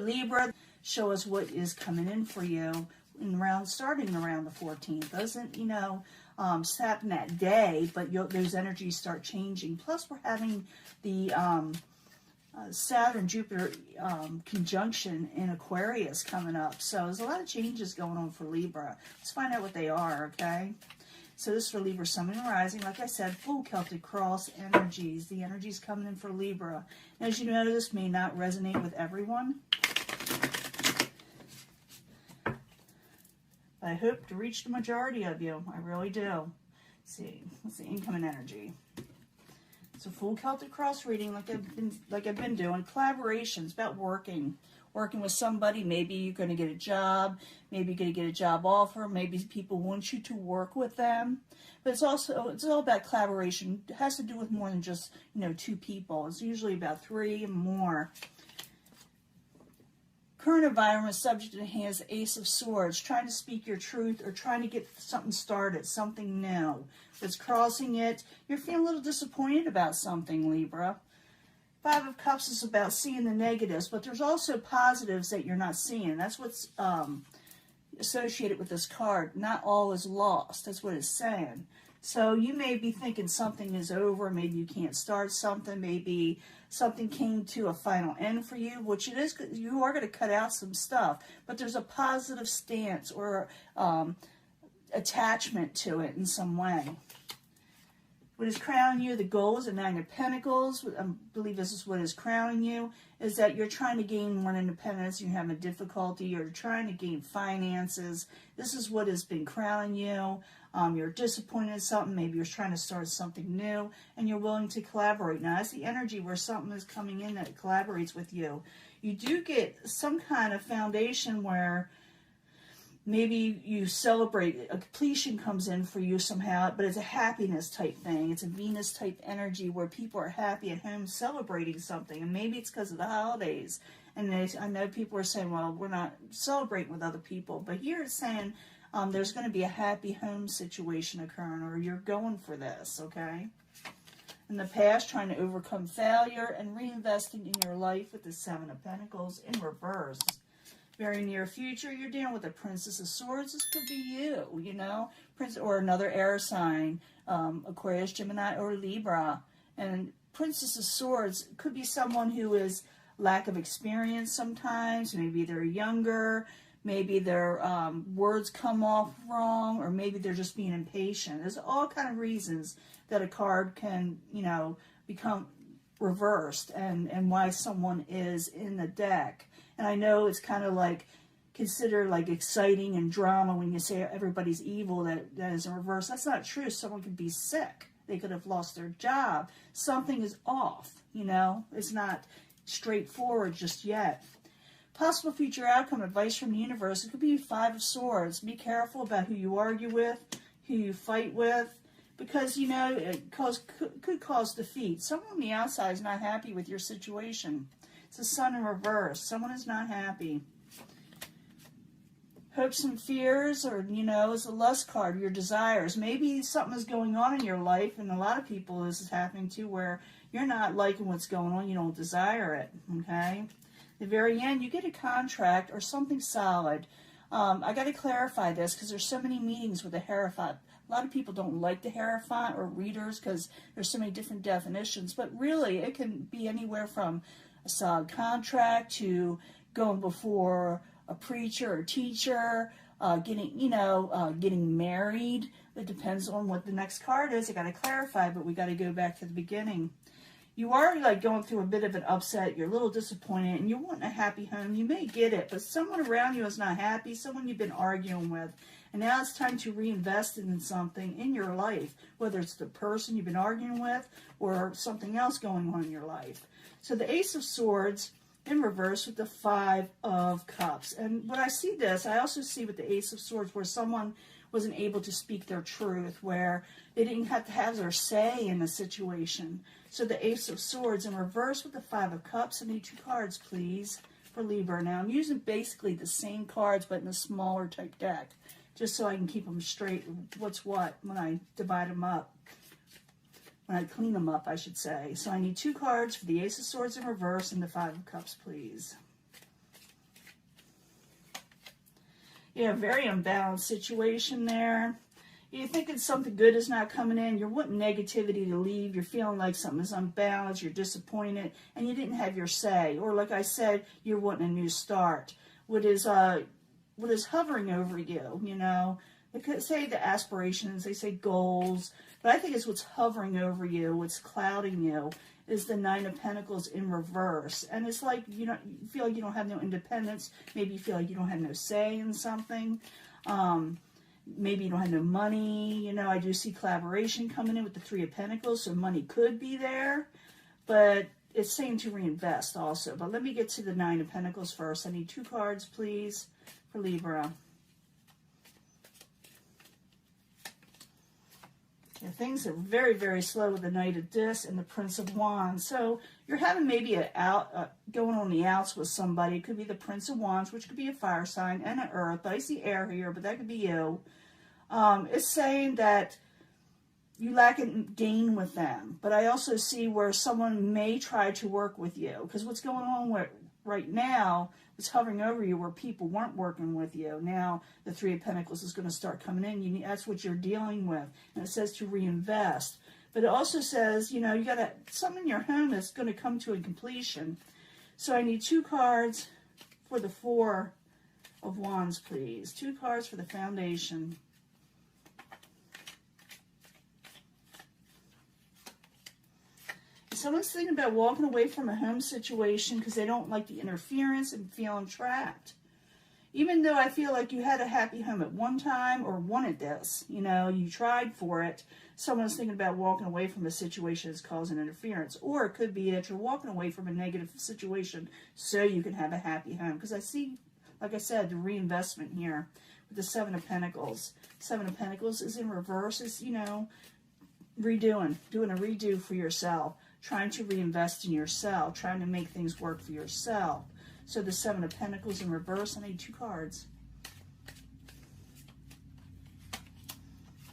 Libra, show us what is coming in for you starting around the 14th. Doesn't, happen that day, but those energies start changing. Plus, we're having the Saturn-Jupiter conjunction in Aquarius coming up. So there's a lot of changes going on for Libra. Let's find out what they are, okay? So this is for Libra, Sun, Moon, and Rising. Like I said, full Celtic cross energies. The energies coming in for Libra. And as you know, this may not resonate with everyone. But I hope to reach the majority of you. I really do. Let's see. What's the incoming energy? It's a full Celtic cross reading, like I've been doing. Collaborations, about working with somebody. Maybe you're going to get a job. Maybe you're going to get a job offer. Maybe people want you to work with them. But it's all about collaboration. It has to do with more than just, two people. It's usually about three and more. Current environment, subject to the hands, Ace of Swords, trying to speak your truth or trying to get something started, something new. That's crossing it. You're feeling a little disappointed about something, Libra. Five of Cups is about seeing the negatives, but there's also positives that you're not seeing. That's what's associated with this card. Not all is lost. That's what it's saying. So you may be thinking something is over. Maybe you can't start something. Maybe something came to a final end for you, which it is. You are going to cut out some stuff, but there's a positive stance or attachment to it in some way. What is crowning you, the goal is the Nine of Pentacles. I believe this is what is crowning you, is that you're trying to gain more independence, you're having difficulty, you're trying to gain finances. This is what has been crowning you. You're disappointed in something, maybe you're trying to start something new, and you're willing to collaborate. Now, that's the energy where something is coming in that collaborates with you. You do get some kind of foundation where maybe you celebrate, a completion comes in for you somehow, but it's a happiness type thing. It's a Venus type energy where people are happy at home celebrating something. And maybe it's because of the holidays. And I know people are saying, well, we're not celebrating with other people. But here it's saying there's going to be a happy home situation occurring, or you're going for this, okay? In the past, trying to overcome failure and reinvesting in your life with the Seven of Pentacles in reverse. Very near future, you're dealing with the Princess of Swords. This could be you, Prince, or another air sign, Aquarius, Gemini, or Libra. And Princess of Swords could be someone who is lack of experience sometimes. Maybe they're younger. Maybe their words come off wrong, or maybe they're just being impatient. There's all kind of reasons that a card can, become reversed, and why someone is in the deck. And I know it's kind of like considered like exciting and drama when you say everybody's evil, that is in reverse. That's not true. Someone could be sick. They could have lost their job. Something is off, It's not straightforward just yet. Possible future outcome, advice from the universe. It could be Five of Swords. Be careful about who you argue with, who you fight with, because, it could cause defeat. Someone on the outside is not happy with your situation. It's the Sun in reverse. Someone is not happy. Hopes and fears, or, is a lust card, your desires. Maybe something is going on in your life, and a lot of people this is happening to, where you're not liking what's going on. You don't desire it, okay? At the very end, you get a contract or something solid. I got to clarify this because there's so many meetings with the Hierophant. A lot of people don't like the Hierophant or readers because there's so many different definitions, but really it can be anywhere from a solid contract to going before a preacher or teacher, getting married. It depends on what the next card is. I got to clarify, but we got to go back to the beginning. You are going through a bit of an upset. You're a little disappointed, and you want a happy home. You may get it, but someone around you is not happy. Someone you've been arguing with, and now it's time to reinvest in something in your life, whether it's the person you've been arguing with or something else going on in your life. So the Ace of Swords in reverse with the Five of Cups. And when I see this, I also see with the Ace of Swords where someone wasn't able to speak their truth, where they didn't have to have their say in a situation. So the Ace of Swords in reverse with the Five of Cups. I need two cards, please, for Libra. Now, I'm using basically the same cards, but in a smaller type deck, just so I can keep them straight, what's what, when I divide them up. When I clean them up, I should say. So I need two cards for the Ace of Swords in reverse and the Five of Cups, please. Yeah, very unbalanced situation there. You're thinking something good is not coming in. You're wanting negativity to leave. You're feeling like something is unbalanced. You're disappointed, and you didn't have your say. Or like I said, you're wanting a new start. What is hovering over you? You know, they could say the aspirations. They say goals, but I think it's what's hovering over you, what's clouding you, is the Nine of Pentacles in reverse. And it's like you feel like you don't have no independence. Maybe you feel like you don't have no say in something. Maybe you don't have no money. You know, I do see collaboration coming in with the Three of Pentacles, so money could be there. But it's saying to reinvest also. But let me get to the Nine of Pentacles first. I need 2 cards, please, for Libra. Yeah, things are very, very slow with the Knight of Discs and the Prince of Wands. So you're having maybe going on the outs with somebody. It could be the Prince of Wands, which could be a fire sign, and an earth. But I see air here, but that could be you. It's saying that you lack a gain with them. But I also see where someone may try to work with you. Because what's going on right now, it's hovering over you where people weren't working with you. Now the Three of Pentacles is going to start coming in. That's what you're dealing with. And it says to reinvest. But it also says, you know, you got something in your home that's going to come to a completion. So I need 2 cards for the Four of Wands, please. 2 cards for the foundation. Someone's thinking about walking away from a home situation because they don't like the interference and feeling trapped. Even though I feel like you had a happy home at one time or wanted this, you know, you tried for it. Someone's thinking about walking away from a situation that's causing interference. Or it could be that you're walking away from a negative situation so you can have a happy home. Because I see, like I said, the reinvestment here with the Seven of Pentacles. Seven of Pentacles is in reverse. It's, you know, doing a redo for yourself. Trying to reinvest in yourself, trying to make things work for yourself. So the Seven of Pentacles in reverse, I need 2 cards.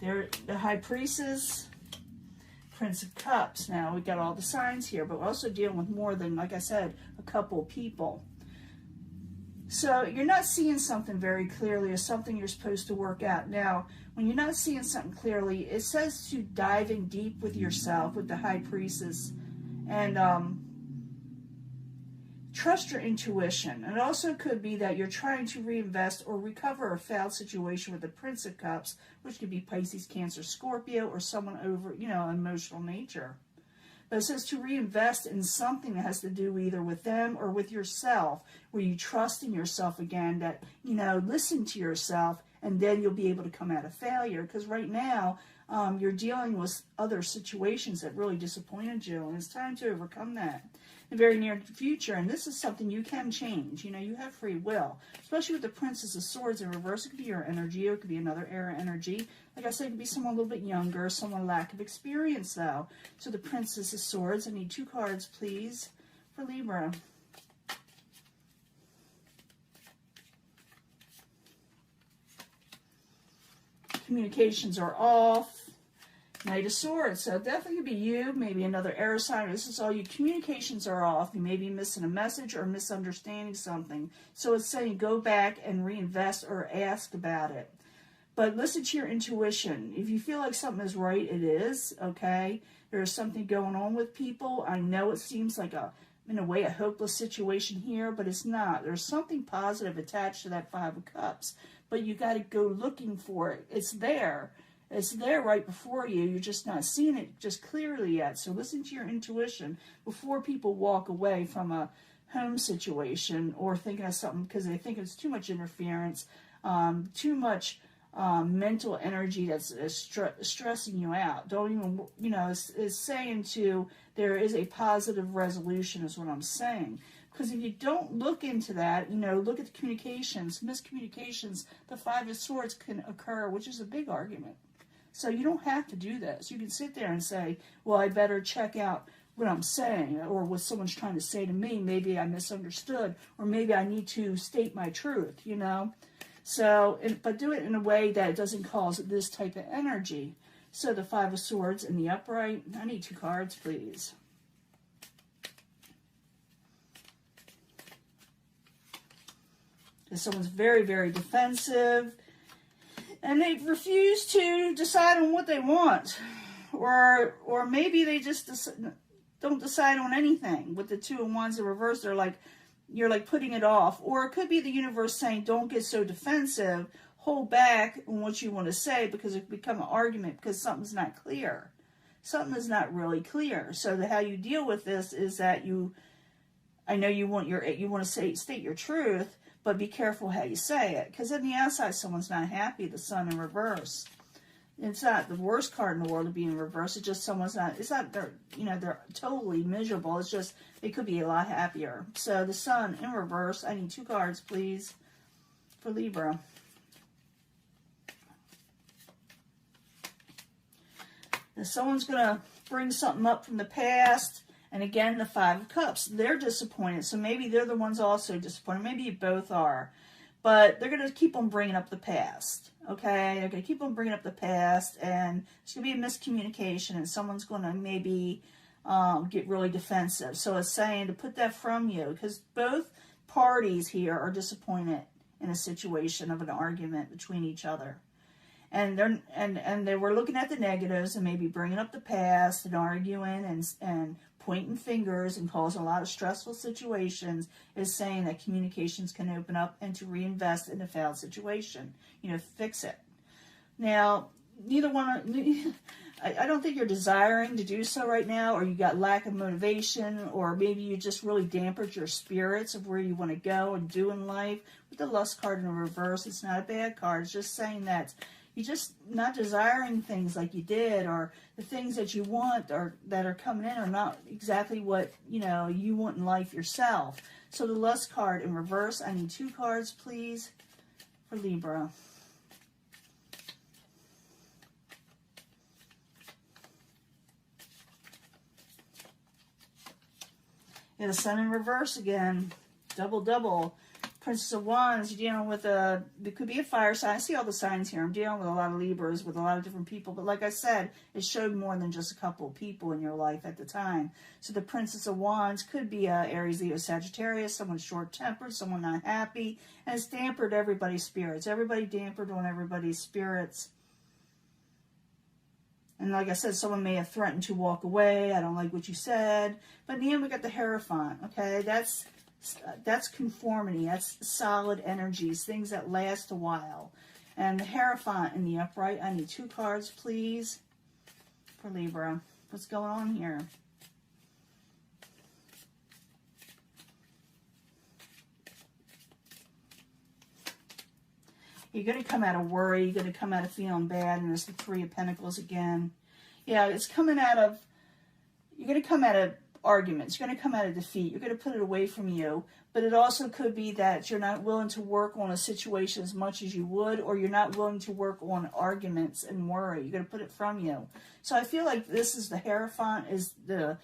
There, the High Priestess, Prince of Cups. Now, we've got all the signs here, but we're also dealing with more than, like I said, a couple people. So you're not seeing something very clearly or something you're supposed to work out. Now, when you're not seeing something clearly, it says to dive in deep with yourself, with the High Priestess, and trust your intuition. And it also could be that you're trying to reinvest or recover a failed situation with the Prince of Cups, which could be Pisces, Cancer, Scorpio, or someone over, you know, emotional nature. But it says to reinvest in something that has to do either with them or with yourself, where you trust in yourself again, that, you know, listen to yourself, and then you'll be able to come out of failure. Because right now, you're dealing with other situations that really disappointed you, and it's time to overcome that in the very near future. And this is something you can change. You know, you have free will, especially with the Princess of Swords in reverse. It could be your energy, or it could be another era energy. Like I said, it could be someone a little bit younger, someone lack of experience, though. So the Princess of Swords, I need 2 cards, please, for Libra. Communications are off. Knight of Swords. So definitely could be you, maybe another air sign. This is all you. Communications are off. You may be missing a message or misunderstanding something. So it's saying go back and reinvest or ask about it. But listen to your intuition. If you feel like something is right, it is, okay? There's something going on with people. I know it seems like in a way, a hopeless situation here, but it's not. There's something positive attached to that Five of Cups. But you got to go looking for it. It's there. It's there right before you. You're just not seeing it just clearly yet. So listen to your intuition before people walk away from a home situation or thinking of something because they think it's too much interference, too much mental energy that's stressing you out. Don't even, you know, it's saying to, there is a positive resolution is what I'm saying. Because if you don't look into that, you know, look at the communications, miscommunications, the Five of Swords can occur, which is a big argument. So you don't have to do this. You can sit there and say, well, I better check out what I'm saying, or what someone's trying to say to me. Maybe I misunderstood, or maybe I need to state my truth, you know. So, but do it in a way that doesn't cause this type of energy. So the Five of Swords in the upright. I need 2 cards, please. Someone's very, very defensive, and they refuse to decide on what they want, or maybe they just don't decide on anything. With the Two of Wands in reverse, they're like, you're like putting it off. Or it could be the universe saying, don't get so defensive, hold back on what you want to say, because it could become an argument because something's not clear. Something is not really clear. So how you deal with this is that I know you want to state your truth, but be careful how you say it, because on the outside, someone's not happy. The Sun in reverse. It's not the worst card in the world to be in reverse. It's just someone's not. It's not they're totally miserable. It's just they could be a lot happier. So the Sun in reverse. I need 2 cards, please, for Libra. And someone's gonna bring something up from the past. And again, the 5 of Cups, they're disappointed. So maybe they're the ones also disappointed. Maybe you both are. But they're going to keep on bringing up the past, okay? They're going to keep on bringing up the past, and it's going to be a miscommunication, and someone's going to maybe get really defensive. So it's saying to put that from you, because both parties here are disappointed in a situation of an argument between each other. And they were looking at the negatives and maybe bringing up the past and arguing and pointing fingers and causing a lot of stressful situations, is saying that communications can open up and to reinvest in a failed situation. Fix it. Now, neither one, I don't think you're desiring to do so right now, or you got lack of motivation, or maybe you just really dampened your spirits of where you want to go and do in life. With the Lust card in reverse, it's not a bad card. It's just saying that you're just not desiring things like you did, or the things that you want or that are coming in are not exactly what you want in life yourself. So the Lust card in reverse, I need 2 cards, please, for Libra. Yeah, the Sun in reverse again, double. Princess of Wands, you're dealing with it could be a fire sign. I see all the signs here. I'm dealing with a lot of Libras, with a lot of different people. But like I said, it showed more than just a couple of people in your life at the time. So the Princess of Wands could be Aries, Leo, Sagittarius, someone short-tempered, someone not happy. And it's dampened everybody's spirits. Everybody dampened on everybody's spirits. And like I said, someone may have threatened to walk away. I don't like what you said. But in the end, we got the Hierophant, okay? That's conformity. That's solid energies, things that last a while. And the Hierophant in the upright, I need 2 cards, please, for Libra. What's going on here? You're going to come out of worry. You're going to come out of feeling bad. And there's the 3 of Pentacles again. Yeah, it's coming out of, you're going to come out of arguments. You're going to come out of defeat. You're going to put it away from you. But it also could be that you're not willing to work on a situation as much as you would, or you're not willing to work on arguments and worry. You're going to put it from you. So I feel like this is the Hierophant, is the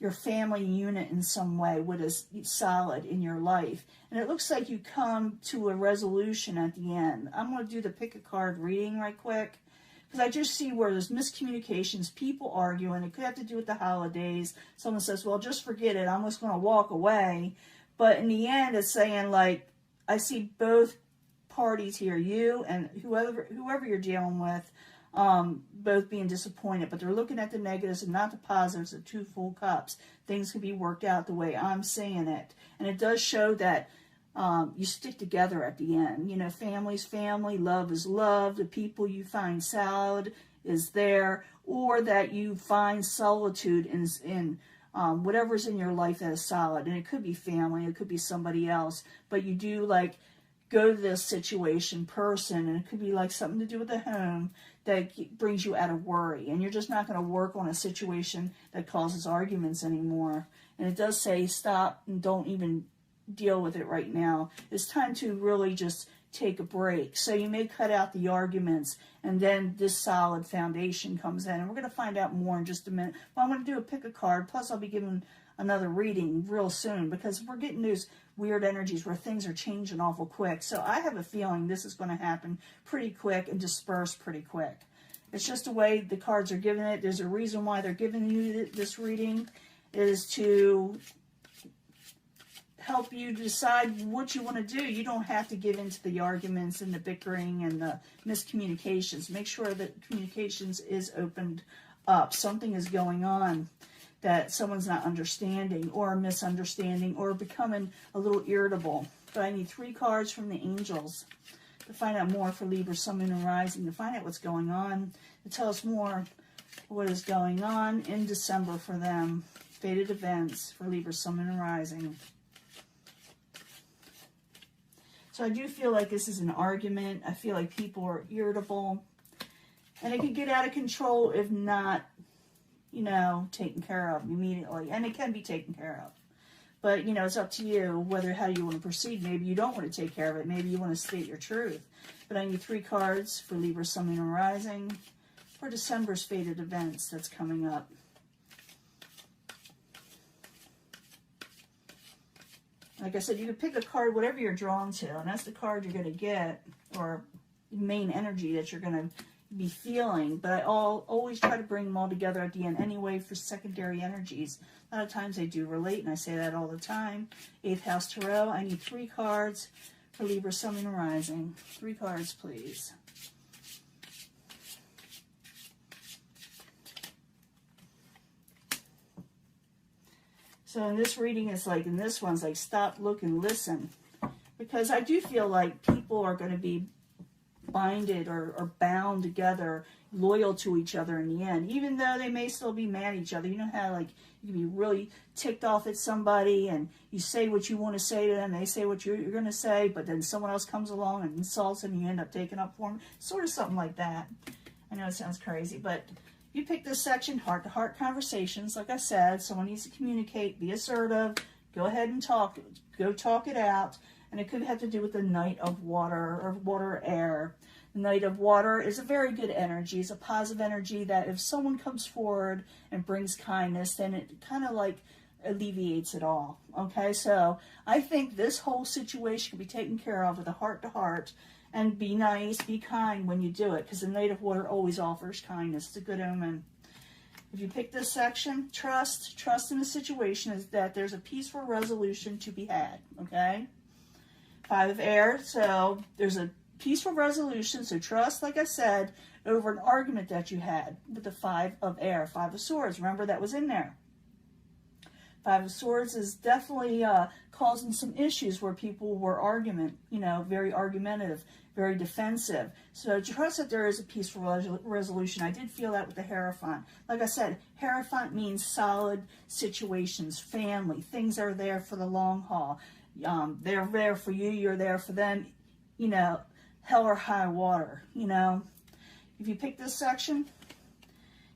your family unit in some way, what is solid in your life. And it looks like you come to a resolution at the end. I'm going to do the pick a card reading right quick, because I just see where there's miscommunications, people arguing. It could have to do with the holidays. Someone says, well, just forget it. I'm just going to walk away. But in the end, it's saying, like, I see both parties here, you and whoever you're dealing with, both being disappointed. But they're looking at the negatives and not the positives of 2 full cups. Things can be worked out the way I'm seeing it. And it does show that you stick together at the end. Family's family, love is love. The people you find solid is there, or that you find solitude in whatever's in your life that is solid. And it could be family, it could be somebody else, but you do go to this situation person, and it could be something to do with the home that brings you out of worry, and you're just not going to work on a situation that causes arguments anymore. And it does say stop and don't even deal with it right now. It's time to really just take a break. So you may cut out the arguments, and then this solid foundation comes in. And we're going to find out more in just a minute. Well, I'm going to do a pick a card, plus I'll be giving another reading real soon, because we're getting those weird energies where things are changing awful quick. So I have a feeling this is going to happen pretty quick and disperse pretty quick. It's just the way the cards are giving it. There's a reason why they're giving you this reading. It is to help you decide what you want to do. You don't have to give into the arguments and the bickering and the miscommunications. Make sure that communications is opened up. Something is going on that someone's not understanding or misunderstanding or becoming a little irritable. But I need 3 cards from the angels to find out more for Libra, Sun, Moon, and Rising, to find out what's going on, to tell us more what is going on in December for them. Fated events for Libra, Sun, Moon, and Rising. So I do feel like this is an argument. I feel like people are irritable. And it can get out of control if not, you know, taken care of immediately. And it can be taken care of. But, you know, it's up to you how you want to proceed. Maybe you don't want to take care of it. Maybe you want to state your truth. But I need 3 cards for Libra, Sun, Moon, and Rising for December's fated events that's coming up. Like I said, you can pick a card, whatever you're drawn to, and that's the card you're going to get, or main energy that you're going to be feeling. But I always try to bring them all together at the end anyway for secondary energies. A lot of times they do relate, and I say that all the time. 8th House Tarot, I need 3 cards for Libra, Sun, Moon, and Rising. 3 cards, please. So in this reading, it's like, in this one's like, stop, look, and listen. Because I do feel like people are going to be binded or bound together, loyal to each other in the end, even though they may still be mad at each other. You know how, like, you can be really ticked off at somebody and you say what you want to say to them, they say what you're going to say, but then someone else comes along and insults them and you end up taking up for them. Sort of something like that. I know it sounds crazy, but you pick this section, heart-to-heart conversations. Like I said, someone needs to communicate, be assertive, go ahead and talk it out. And it could have to do with the Knight of Water, or water air. The Knight of Water is a very good energy. It's a positive energy that if someone comes forward and brings kindness, then it kind of like alleviates it all. Okay, so I think this whole situation can be taken care of with a heart-to-heart. And be nice, be kind when you do it, because the Knight of Water always offers kindness. It's a good omen. If you pick this section, trust in the situation is that there's a peaceful resolution to be had, okay? 5 of Air, so there's a peaceful resolution, so trust, like I said, over an argument that you had with the 5 of Air. 5 of Swords, remember that was in there. 5 of Swords is definitely causing some issues where people were very argumentative, very defensive. So trust that there is a peaceful resolution. I did feel that with the Hierophant. Like I said, Hierophant means solid situations, family, things that are there for the long haul. They're there for you, you're there for them, hell or high water, If you pick this section,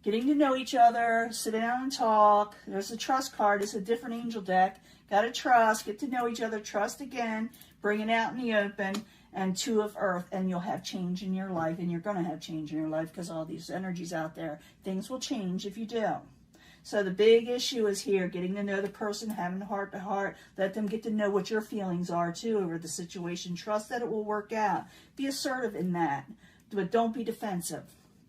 getting to know each other, sit down and talk. There's a trust card. It's a different angel deck. Got to trust, get to know each other, trust again, bring it out in the open, and 2 of Earth, and you'll have change in your life, and you're going to have change in your life because all these energies out there. Things will change if you do. So the big issue is here, getting to know the person, having a heart-to-heart. Let them get to know what your feelings are, too, over the situation. Trust that it will work out. Be assertive in that, but don't be defensive.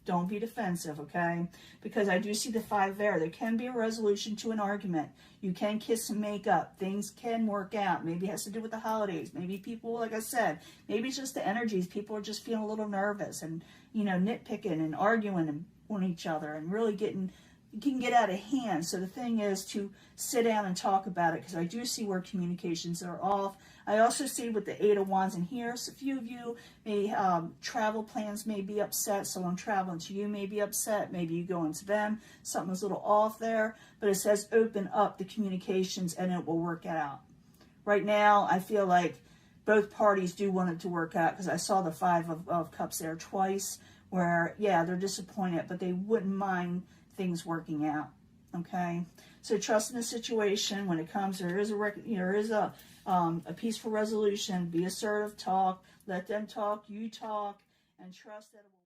Don't be defensive, okay? Because I do see the 5 there. There can be a resolution to an argument. You can kiss and make up. Things can work out. Maybe it has to do with the holidays. Maybe people, like I said, maybe it's just the energies. People are just feeling a little nervous and, nitpicking and arguing on each other and really can get out of hand. So the thing is to sit down and talk about it, because I do see where communications are off. I also see with the 8 of Wands in here, so a few of you may, travel plans may be upset. Someone traveling to you may be upset. Maybe you go into them. Something's a little off there. But it says open up the communications and it will work out. Right now, I feel like both parties do want it to work out, because I saw the 5 of Cups there twice where, yeah, they're disappointed, but they wouldn't mind things working out. Okay, so trust in the situation. When it comes, there is a peaceful resolution. Be assertive, talk, let them talk, you talk, and trust that it will